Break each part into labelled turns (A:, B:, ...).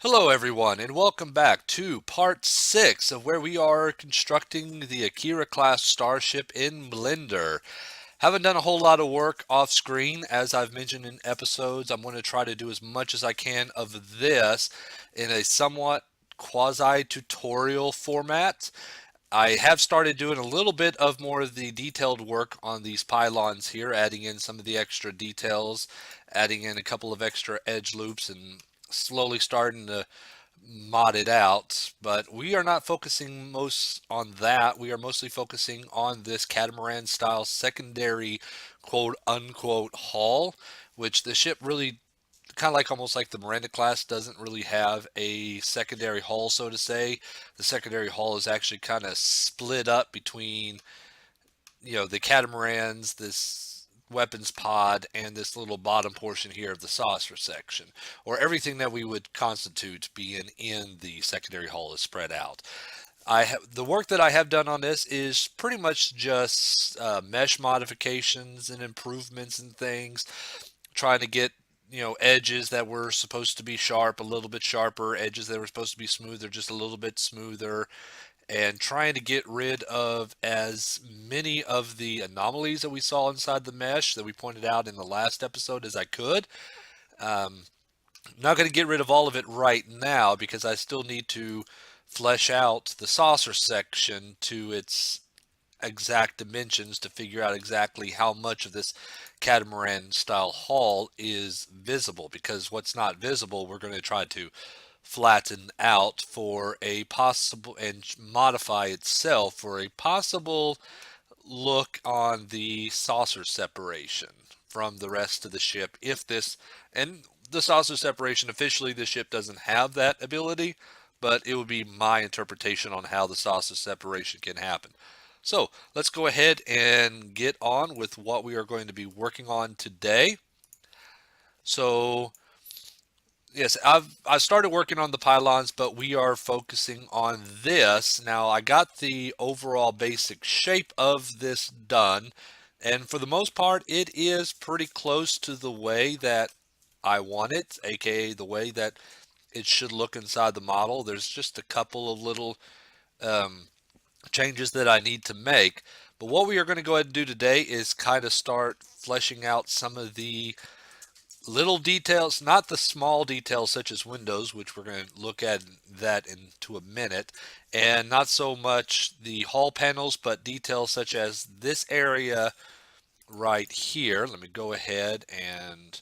A: Hello everyone and welcome back to part 6 of where we are constructing the Akira class starship in Blender. Haven't done a whole lot of work off screen as I've mentioned in episodes. I'm going to try to do as much as I can of this in a somewhat quasi-tutorial format. I have started doing a little bit of more of the detailed work on these pylons here, adding in some of the extra details, adding in a couple of extra edge loops and slowly starting to mod it out, but we are not focusing most on that. We are mostly focusing on this catamaran style secondary quote unquote hull, which the ship really kind of like almost like the Miranda class doesn't really have a secondary hull, so to say. The secondary hull is actually kind of split up between, the catamarans, this weapons pod, and this little bottom portion here of the saucer section, or everything that we would constitute being in the secondary hull is spread out. The work that I have done on this is pretty much just mesh modifications and improvements and things, trying to get edges that were supposed to be sharp a little bit sharper, edges that were supposed to be smoother just a little bit smoother, and trying to get rid of as many of the anomalies that we saw inside the mesh that we pointed out in the last episode as I could. I'm not going to get rid of all of it right now because I still need to flesh out the saucer section to its exact dimensions to figure out exactly how much of this catamaran style hull is visible, because what's not visible we're going to try to flatten out for a possible and modify itself for a possible look on the saucer separation from the rest of the ship. If this, and the saucer separation, officially the ship doesn't have that ability, but it would be my interpretation on how the saucer separation can happen. So let's go ahead and get on with what we are going to be working on today. So yes, I started working on the pylons, but we are focusing on this. Now I got the overall basic shape of this done, and for the most part it is pretty close to the way that I want it, aka the way that it should look inside the model. There's just a couple of little um, changes that I need to make. But what we are going to go ahead and do today is kind of start fleshing out some of the little details, not the small details such as windows, which we're going to look at that into a minute, and not so much the hull panels, but details such as this area right here. Let me go ahead and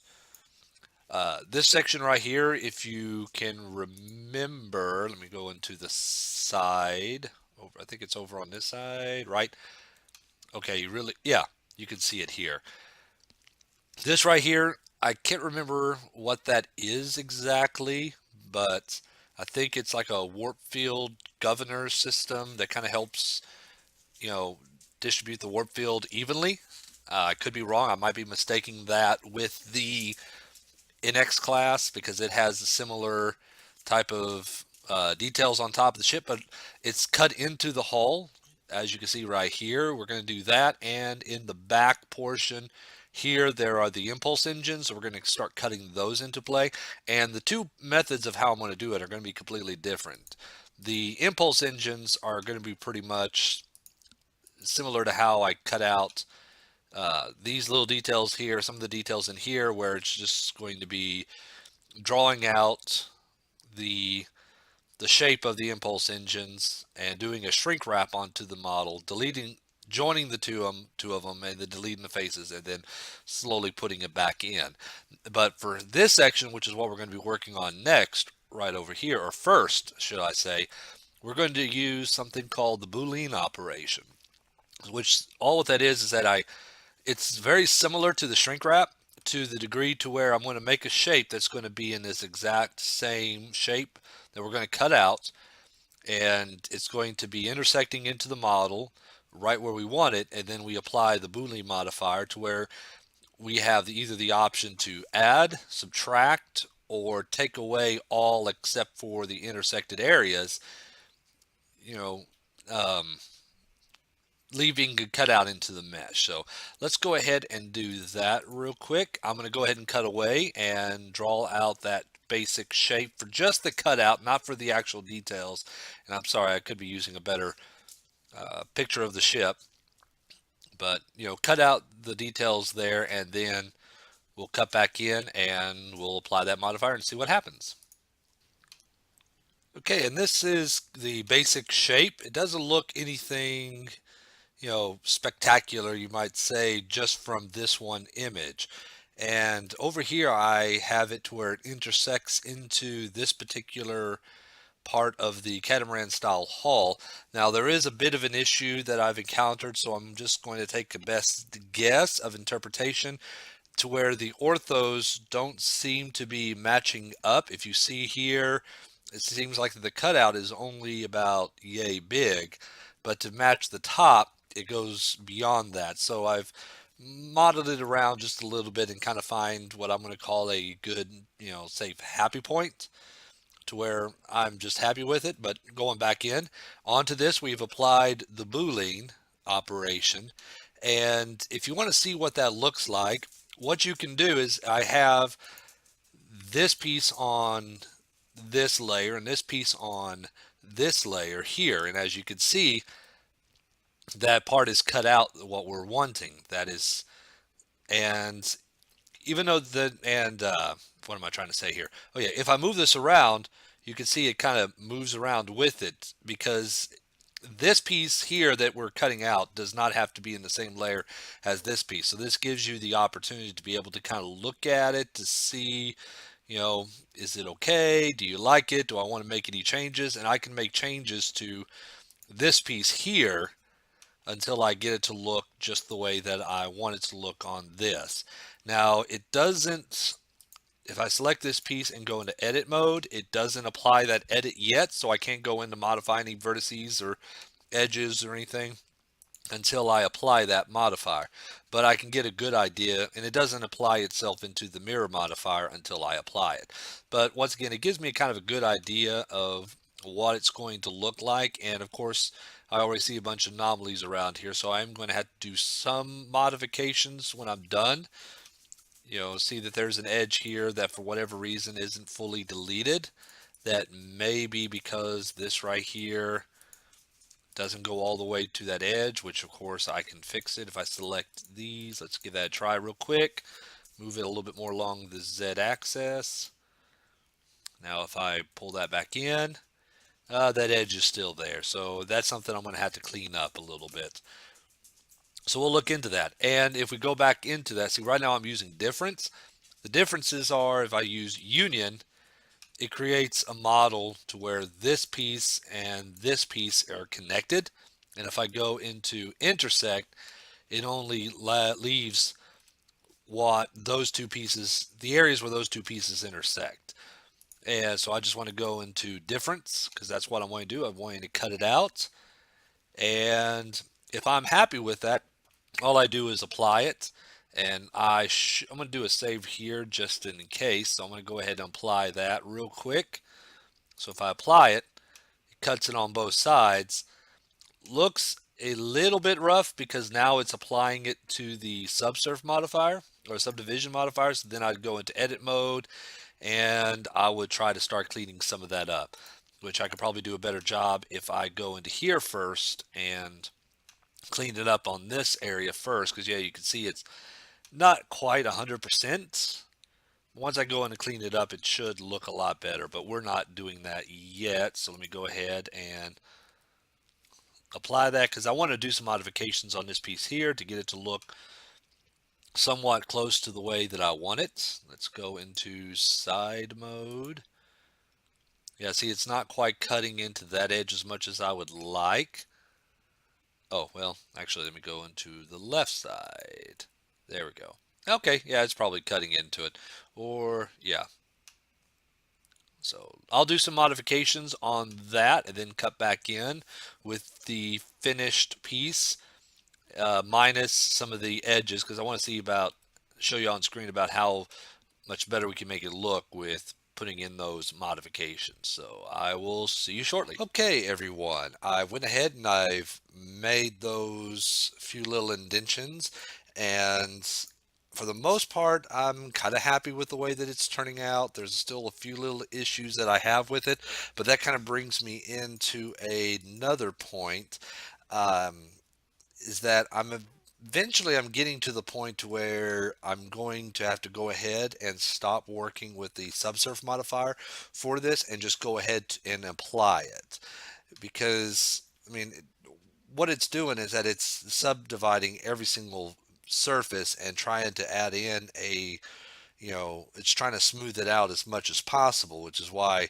A: this section right here, if you can remember, let me go into the side. Over, I think it's over on this side, right? Okay, yeah, you can see it here. This right here, I can't remember what that is exactly, but I think it's like a warp field governor system that kind of helps, you know, distribute the warp field evenly. I could be wrong. I might be mistaking that with the NX class because it has a similar type of details on top of the ship, but it's cut into the hull. As you can see right here, we're going to do that. And in the back portion here, there are the impulse engines. So we're going to start cutting those into play. And the two methods of how I'm going to do it are going to be completely different. The impulse engines are going to be pretty much similar to how I cut out these little details here, some of the details in here, where it's just going to be drawing out the shape of the impulse engines and doing a shrink wrap onto the model, joining the two of them, and then deleting the faces, and then slowly putting it back in. But for this section, which is what we're going to be working on next, right over here, or first, should I say, we're going to use something called the Bulleen Operation, which all what that is that it's very similar to the shrink wrap to the degree to where I'm going to make a shape that's going to be in this exact same shape that we're going to cut out, and it's going to be intersecting into the model right where we want it, and then we apply the Boondi Modifier to where we have either the option to add, subtract, or take away all except for the intersected areas, you know, um, leaving a cutout into the mesh. So let's go ahead and do that real quick. I'm going to go ahead and cut away and draw out that basic shape for just the cutout, not for the actual details. And I'm sorry, I could be using a better picture of the ship, but cut out the details there, and then we'll cut back in and we'll apply that modifier and see what happens. Okay, and this is the basic shape. It doesn't look anything, spectacular, you might say, just from this one image. And over here, I have it to where it intersects into this particular part of the catamaran style hull. Now, there is a bit of an issue that I've encountered, so I'm just going to take a best guess of interpretation to where the orthos don't seem to be matching up. If you see here, it seems like the cutout is only about yay big, but to match the top, it goes beyond that. So I've modeled it around just a little bit and kind of find what I'm going to call a good, safe happy point to where I'm just happy with it. But going back in onto this, we've applied the Bulleen operation. And if you want to see what that looks like, what you can do is I have this piece on this layer and this piece on this layer here. And as you can see, that part is cut out what we're wanting. That is, and even though what am I trying to say here? Oh yeah, if I move this around, you can see it kind of moves around with it, because this piece here that we're cutting out does not have to be in the same layer as this piece. So this gives you the opportunity to be able to kind of look at it to see, is it okay? Do you like it? Do I want to make any changes? And I can make changes to this piece here until I get it to look just the way that I want it to look on this. Now, it doesn't, if I select this piece and go into edit mode, it doesn't apply that edit yet, so I can't go in to modify any vertices or edges or anything until I apply that modifier. But I can get a good idea, and it doesn't apply itself into the mirror modifier until I apply it. But once again, it gives me kind of a good idea of what it's going to look like. And of course, I already see a bunch of anomalies around here, so I'm going to have to do some modifications when I'm done. See that there's an edge here that for whatever reason isn't fully deleted. That may be because this right here doesn't go all the way to that edge, which of course I can fix it if I select these. Let's give that a try real quick. Move it a little bit more along the Z axis. Now if I pull that back in, that edge is still there. So that's something I'm going to have to clean up a little bit. So we'll look into that. And if we go back into that, see right now I'm using difference. The differences are if I use union, it creates a model to where this piece and this piece are connected. And if I go into intersect, it only leaves what those two pieces, the areas where those two pieces intersect. And so I just want to go into difference because that's what I'm going to do. I'm going to cut it out. And if I'm happy with that, all I do is apply it. And I'm going to do a save here just in case. So I'm going to go ahead and apply that real quick. So if I apply it, it cuts it on both sides. Looks a little bit rough because now it's applying it to the subsurface modifier or subdivision modifier. So then I'd go into edit mode and I would try to start cleaning some of that up, which I could probably do a better job if I go into here first and clean it up on this area first. Because yeah, you can see it's not quite 100%. Once I go in and clean it up, it should look a lot better, but we're not doing that yet. So let me go ahead and apply that because I want to do some modifications on this piece here to get it to look somewhat close to the way that I want it. Let's go into side mode. Yeah, see, it's not quite cutting into that edge as much as I would like. Oh, well, actually, let me go into the left side. There we go. Okay, yeah, it's probably cutting into it. Or, yeah. So I'll do some modifications on that and then cut back in with the finished piece, minus some of the edges, because I want to show you on screen about how much better we can make it look with putting in those modifications. So I will see you shortly. Okay, everyone, I went ahead and I've made those few little indentions, and for the most part, I'm kind of happy with the way that it's turning out. There's still a few little issues that I have with it, but that kind of brings me into another point. Um, is that eventually I'm getting to the point where I'm going to have to go ahead and stop working with the Subsurface Modifier for this and just go ahead and apply it. Because, I mean, what it's doing is that it's subdividing every single surface and trying to add in it's trying to smooth it out as much as possible, which is why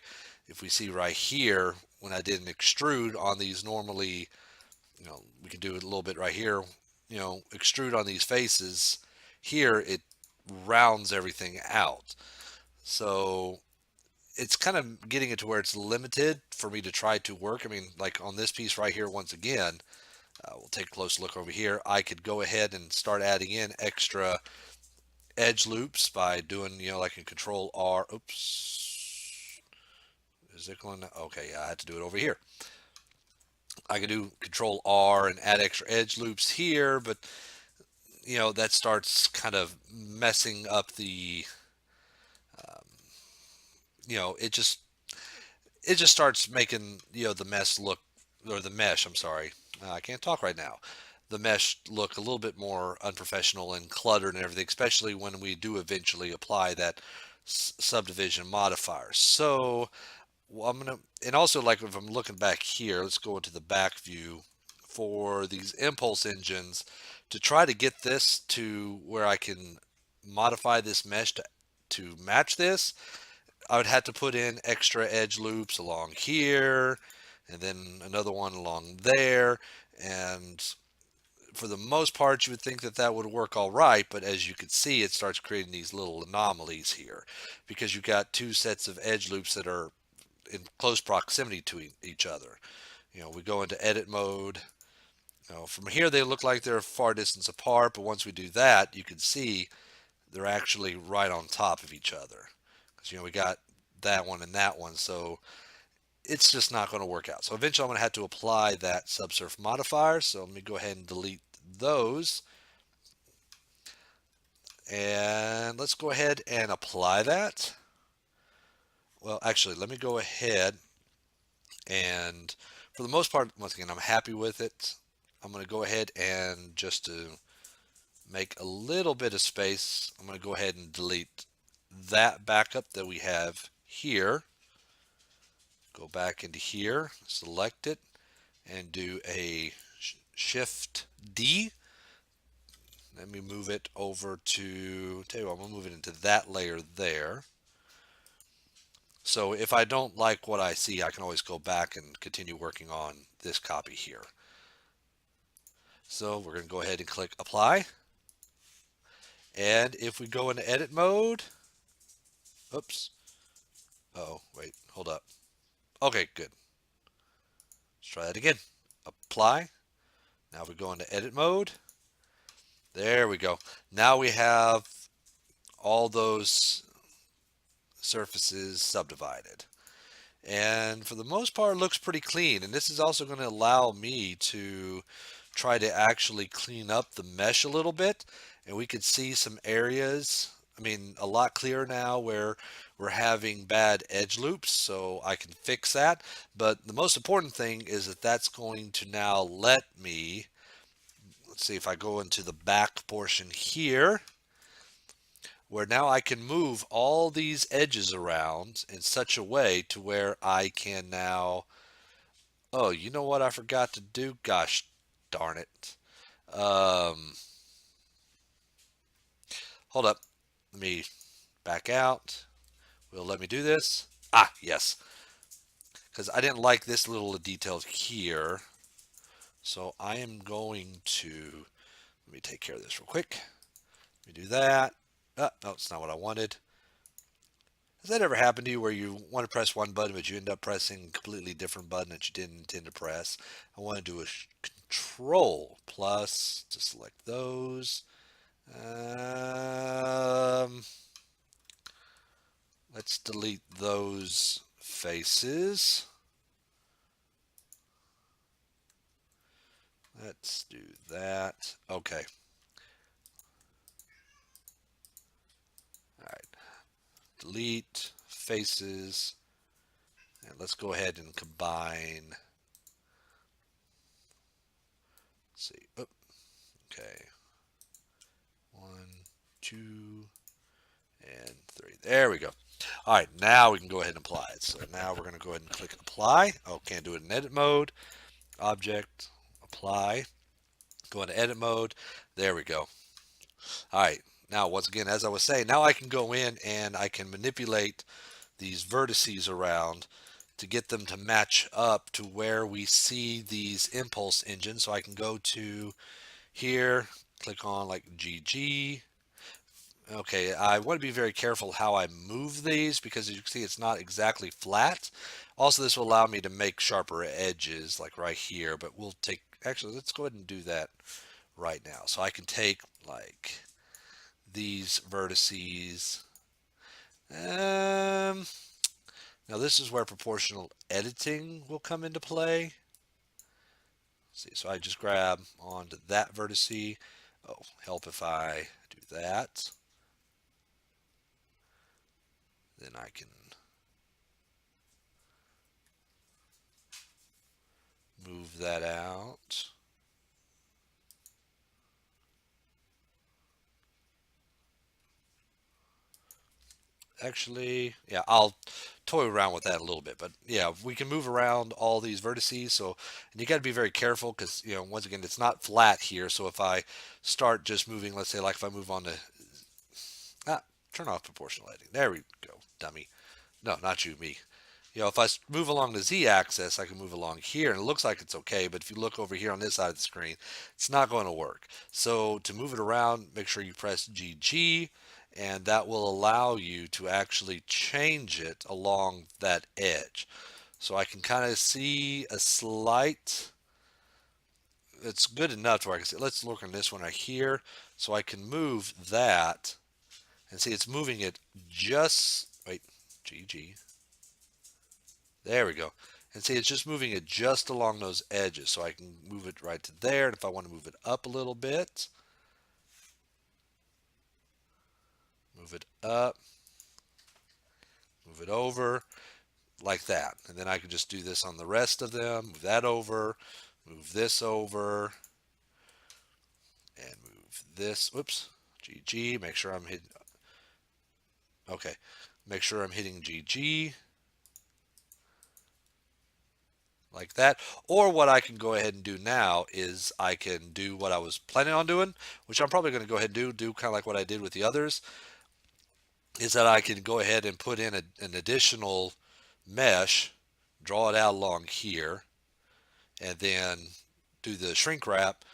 A: if we see right here, when I did an extrude on these normally, we can do it a little bit right here, extrude on these faces here, it rounds everything out. So it's kind of getting it to where it's limited for me to try to work. I mean, like on this piece right here, once again, we'll take a close look over here. I could go ahead and start adding in extra edge loops by doing, like in Control R. Oops. Is it going to? Okay, yeah, I had to do it over here. I could do Control R and add extra edge loops here, but that starts kind of messing up the, um, it just starts making the mess look, or the mesh. I'm sorry, I can't talk right now. The mesh look a little bit more unprofessional and cluttered and everything, especially when we do eventually apply that subdivision modifier. So well, and also like if I'm looking back here, let's go into the back view for these impulse engines to try to get this to where I can modify this mesh to match this. I would have to put in extra edge loops along here and then another one along there. And for the most part, you would think that that would work all right. But as you can see, it starts creating these little anomalies here because you've got two sets of edge loops that are in close proximity to each other. We go into edit mode. From here, they look like they're far distance apart. But once we do that, you can see they're actually right on top of each other. Because, we got that one and that one. So it's just not going to work out. So eventually I'm going to have to apply that subsurf modifier. So let me go ahead and delete those. And let's go ahead and apply that. Well, actually, let me go ahead and for the most part, once again, I'm happy with it. I'm going to go ahead and just to make a little bit of space, I'm going to go ahead and delete that backup that we have here. Go back into here, select it, and do a Shift D. Let me move it over to, tell you what, I'm going to move it into that layer there. So if I don't like what I see, I can always go back and continue working on this copy here. So we're going to go ahead and click apply. And if we go into edit mode, oops. Oh, wait, hold up. Okay, good. Let's try that again. Apply. Now we go into edit mode. There we go. Now we have all those surfaces subdivided. And for the most part, it looks pretty clean. And this is also going to allow me to try to actually clean up the mesh a little bit. And we could see some areas, I mean, a lot clearer now where we're having bad edge loops. So I can fix that. But the most important thing is that that's going to now let me, let's see if I go into the back portion here, where now I can move all these edges around in such a way to where I can now, oh, you know what I forgot to do? Gosh darn it. Um, Hold up. Let me back out. Will let me do this? Ah, yes. Because I didn't like this little detail here. So I am going to, let me take care of this real quick. Let me do that. No, it's not what I wanted. Has that ever happened to you where you want to press one button, but you end up pressing a completely different button that you didn't intend to press? I want to do a Control plus to select those. Let's delete those faces. Let's do that. Okay. delete faces, and let's go ahead and combine. Let's see. Oh, okay. 1, 2, and 3. There we go. All right, now we can go ahead and apply it. So now we're going to go ahead and click apply. Oh, can't do it in edit mode. Object, apply. Go into edit mode. There we go. All right. Now, once again, as I was saying, now I can go in and I can manipulate these vertices around to get them to match up to where we see these impulse engines. So I can go to here, click on like GG. Okay, I want to be very careful how I move these because as you can see it's not exactly flat. Also, this will allow me to make sharper edges like right here, but we'll take, actually let's go ahead and do that right now. So I can take like these vertices. Now this is where proportional editing will come into play. Let's see, so I just grab onto that vertice. Oh, help if I do that. Then I can move that out. Actually, yeah, I'll toy around with that a little bit, but yeah, we can move around all these vertices. So, and you got to be very careful because, you know, once again, it's not flat here. So if I start just moving, let's say like if I move on to, turn off proportional editing. There we go, dummy. No, not you, me. You know, if I move along the z-axis, I can move along here, and it looks like it's okay, but if you look over here on this side of the screen, it's not going to work. So to move it around, make sure you press GG, and that will allow you to actually change it along that edge. So I can kind of see a slight, it's good enough to where I can see, let's look on this one right here, so I can move that, and see it's moving it just, wait, GG. There we go. And see, it's just moving it just along those edges. So I can move it right to there. And if I want to move it up a little bit, move it up, move it over like that. And then I can just do this on the rest of them. Move that over, move this over, and move this. Whoops. GG. Make sure I'm hitting. Okay. Make sure I'm hitting GG. Like that. Or what I can go ahead and do now is I can do what I was planning on doing, which I'm probably going to go ahead and do kind of like what I did with the others, is that I can go ahead and put in an additional mesh, draw it out along here, and then do the shrink wrap,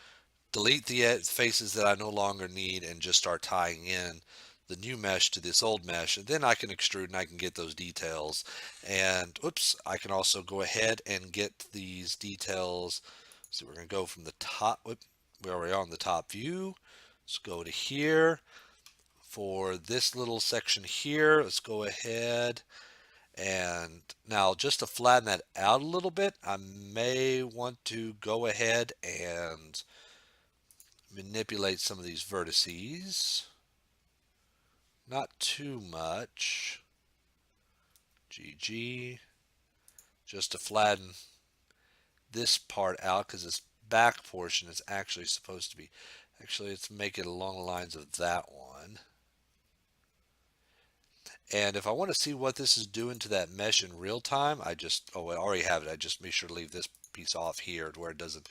A: delete the faces that I no longer need, and just start tying in the new mesh to this old mesh, and then I can extrude and I can get those details. And oops, I can also go ahead and get these details. So we're going to go from the top. We're already on the top view. Let's go to here. For this little section here, let's go ahead and now just to flatten that out a little bit, I may want to go ahead and manipulate some of these vertices. Not too much. GG. Just to flatten this part out because this back portion is actually supposed to be, actually let's make it along the lines of that one. And if I want to see what this is doing to that mesh in real time, I already have it. I just make sure to leave this piece off here to where it doesn't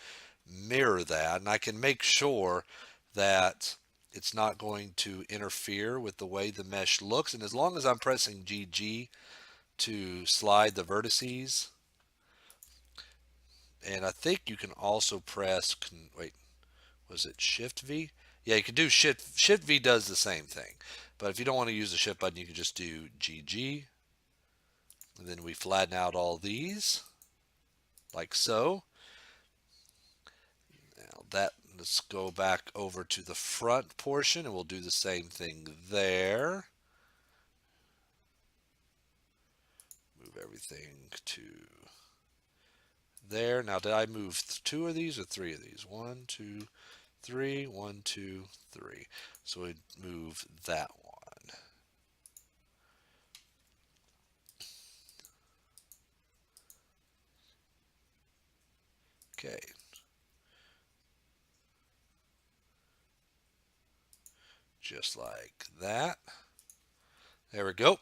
A: mirror that. And I can make sure that it's not going to interfere with the way the mesh looks. And as long as I'm pressing GG to slide the vertices, and I think you can also press, wait, was it Shift V? Yeah, you can do Shift V does the same thing. But if you don't want to use the Shift button, you can just do GG. And then we flatten out all these, like so. Now let's go back over to the front portion, and we'll do the same thing there. Move everything to there. Now, did I move 2 of these or 3 of these? 1, 2, 3, 1, 2, 3. So we move that one. Okay. Just like that. There we go.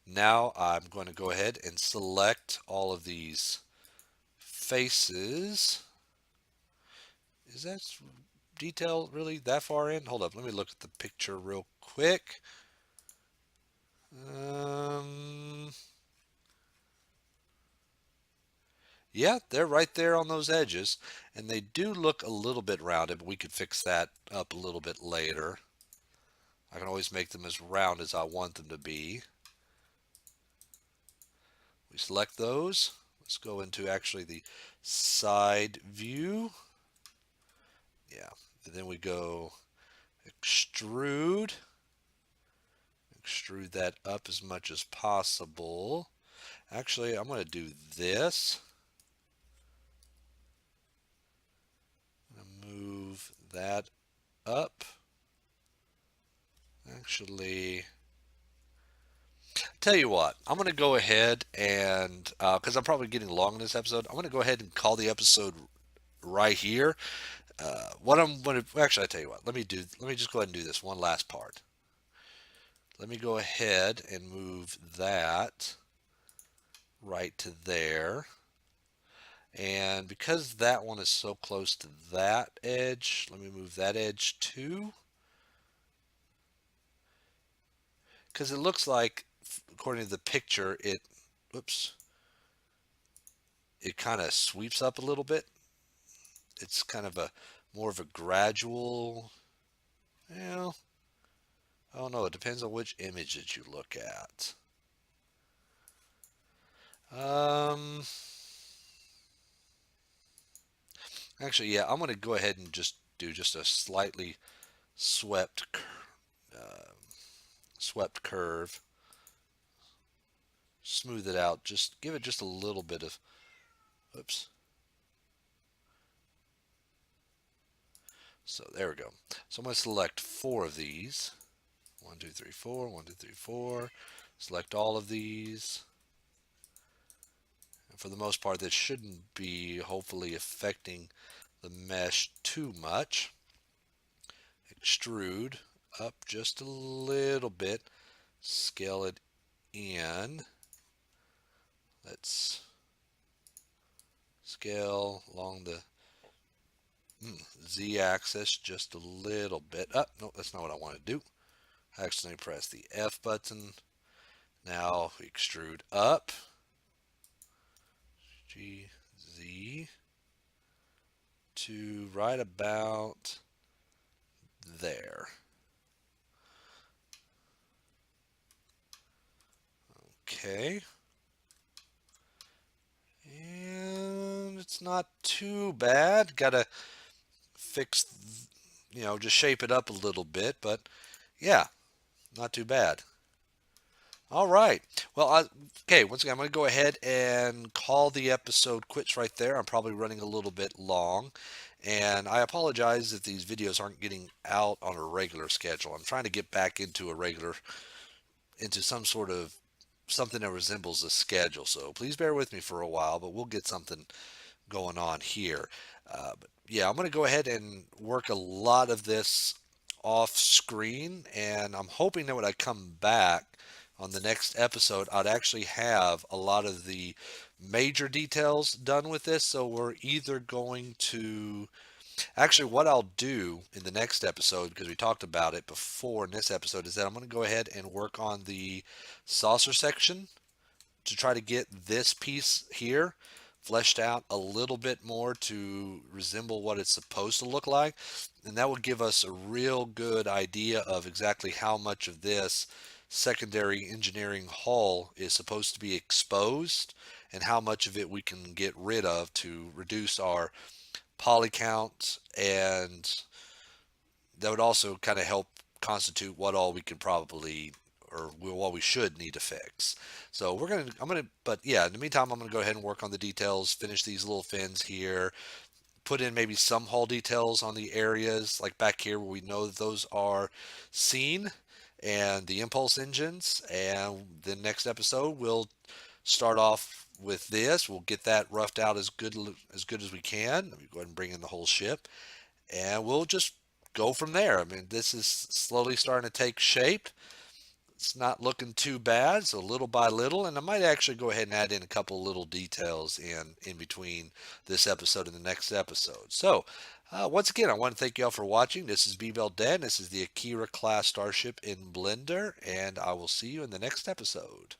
A: Now I'm going to go ahead and select all of these faces. Is that detail really that far in? Hold up, let me look at the picture real quick. Um, yeah, they're right there on those edges, and they do look a little bit rounded, but we could fix that up a little bit later. I can always make them as round as I want them to be. We select those. Let's go into actually the side view. Yeah, and then we go extrude. Extrude that up as much as possible. Actually, I'm going to do this. I'm going to move that up. Actually, tell you what, I'm going to go ahead and, because I'm probably getting long in this episode, I'm going to go ahead and call the episode right here. What I'm going to, actually, I tell you what, let me just go ahead and do this one last part. Let me go ahead and move that right to there. And because that one is so close to that edge, let me move that edge too. Because it looks like, according to the picture, whoops, it kind of sweeps up a little bit. It's kind of more of a gradual, you know, I don't know, it depends on which image that you look at. Um, Actually, yeah, I'm going to go ahead and just do just a slightly swept, uh, swept curve. Smooth it out. Just give it just a little bit of, oops. So there we go. So I'm going to select 4 of these. 1, 2, 3, 4. 1, 2, 3, 4. Select all of these. And for the most part, this shouldn't be hopefully affecting the mesh too much. Extrude up just a little bit. Scale it in. Let's scale along the Z-axis just a little bit. Oh, no, that's not what I want to do. I accidentally pressed the F button. Now extrude up. G, Z to right about there. Okay. And it's not too bad. Gotta fix, just shape it up a little bit, but yeah, not too bad. All right. Well, okay, once again, I'm going to go ahead and call the episode quits right there. I'm probably running a little bit long, and I apologize if these videos aren't getting out on a regular schedule. I'm trying to get back into some sort of something that resembles a schedule. So please bear with me for a while, but we'll get something going on here. But yeah, I'm going to go ahead and work a lot of this off screen, and I'm hoping that when I come back on the next episode, I'd actually have a lot of the major details done with this. So we're either going to actually, what I'll do in the next episode, because we talked about it before in this episode, is that I'm going to go ahead and work on the saucer section to try to get this piece here fleshed out a little bit more to resemble what it's supposed to look like. And that will give us a real good idea of exactly how much of this secondary engineering hull is supposed to be exposed and how much of it we can get rid of to reduce our poly count, and that would also kind of help constitute what all we could probably or what we should need to fix. So but yeah, in the meantime, I'm gonna go ahead and work on the details, finish these little fins here, put in maybe some hull details on the areas like back here where we know that those are seen, and the impulse engines. And the next episode we'll start off with this, we'll get that roughed out as good as we can. Let me go ahead and bring in the whole ship, and we'll just go from there. I mean, this is slowly starting to take shape. It's not looking too bad, so little by little, and I might actually go ahead and add in a couple little details in between this episode and the next episode. So, once again, I want to thank you all for watching. This is B-Bell Dan. This is the Akira class starship in Blender, and I will see you in the next episode.